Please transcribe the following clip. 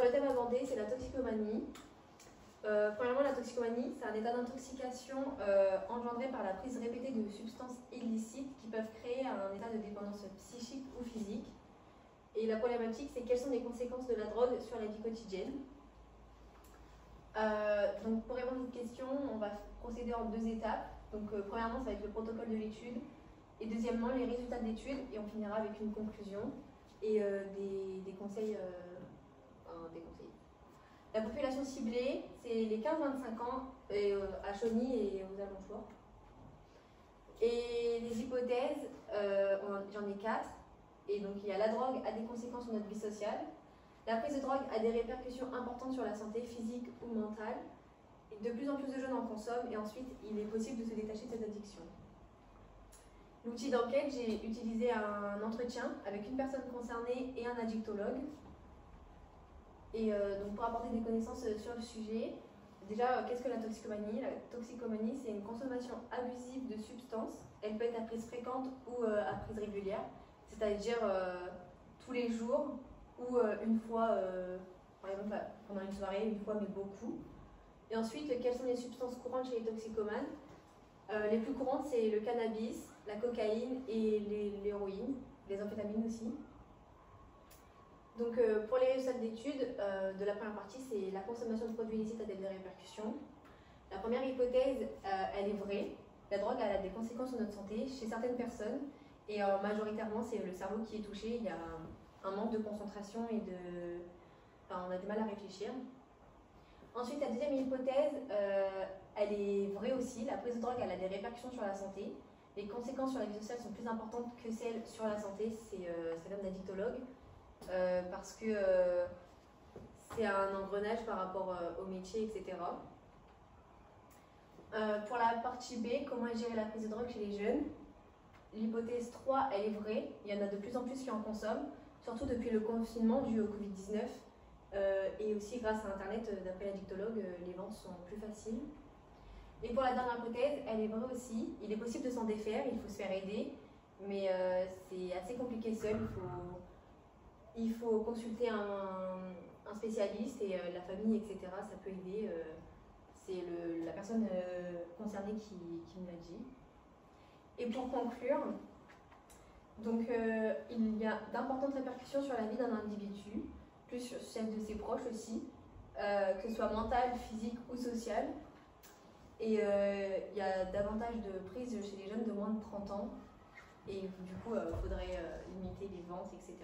le thème abordé, c'est la toxicomanie. Premièrement, la toxicomanie, c'est un état d'intoxication engendré par la prise répétée de substances illicites qui peuvent créer un état de dépendance psychique ou physique. Et la problématique, c'est quelles sont les conséquences de la drogue sur la vie quotidienne. Donc pour répondre à cette question, on va procéder en 2 étapes. Donc premièrement, ça va être le protocole de l'étude, et deuxièmement, les résultats de l'étude, et on finira avec une conclusion et des conseils. La population ciblée, c'est les 15-25 ans à Chauny et aux alentours. Et les hypothèses, j'en ai 4. Et donc il y a la drogue a des conséquences sur notre vie sociale. La prise de drogue a des répercussions importantes sur la santé physique ou mentale. Et de plus en plus de jeunes en consomment, et ensuite il est possible de se détacher de cette addiction. L'outil d'enquête, j'ai utilisé un entretien avec une personne concernée et un addictologue. Et donc pour apporter des connaissances sur le sujet, déjà, qu'est-ce que la toxicomanie? La toxicomanie, c'est une consommation abusive de substances. Elle peut être à prise fréquente ou à prise régulière, c'est-à-dire tous les jours ou une fois, par exemple pendant une soirée, une fois mais beaucoup. Et ensuite, quelles sont les substances courantes chez les toxicomanes? Les plus courantes, c'est le cannabis, la cocaïne et l'héroïne, les amphétamines aussi. Donc pour les résultats d'études de la première partie, c'est la consommation de produits illicites a des répercussions. La première hypothèse, elle est vraie. La drogue elle a des conséquences sur notre santé chez certaines personnes, et majoritairement c'est le cerveau qui est touché. Il y a un manque de concentration et on a du mal à réfléchir. Ensuite, la deuxième hypothèse, elle est vraie aussi. La prise de drogue elle a des répercussions sur la santé. Les conséquences sur la vie sociale sont plus importantes que celles sur la santé, c'est l'homme d'addictologue. Parce que c'est un engrenage par rapport au métier, etc. Pour la partie B, comment gérer la prise de drogue chez les jeunes? L'hypothèse 3, elle est vraie. Il y en a de plus en plus qui en consomment, surtout depuis le confinement dû au Covid-19. Et aussi grâce à Internet, d'après l'addictologue, les ventes sont plus faciles. Et pour la dernière hypothèse, elle est vraie aussi. Il est possible de s'en défaire, il faut se faire aider, mais c'est assez compliqué seul. Il faut consulter un spécialiste et la famille, etc. Ça peut aider. C'est la personne concernée qui me l'a dit. Et pour conclure, donc, il y a d'importantes répercussions sur la vie d'un individu, plus sur celle de ses proches aussi, que ce soit mentale, physique ou sociale. Et il y a davantage de prises chez les jeunes de moins de 30 ans. Et du coup, il faudrait limiter les ventes, etc.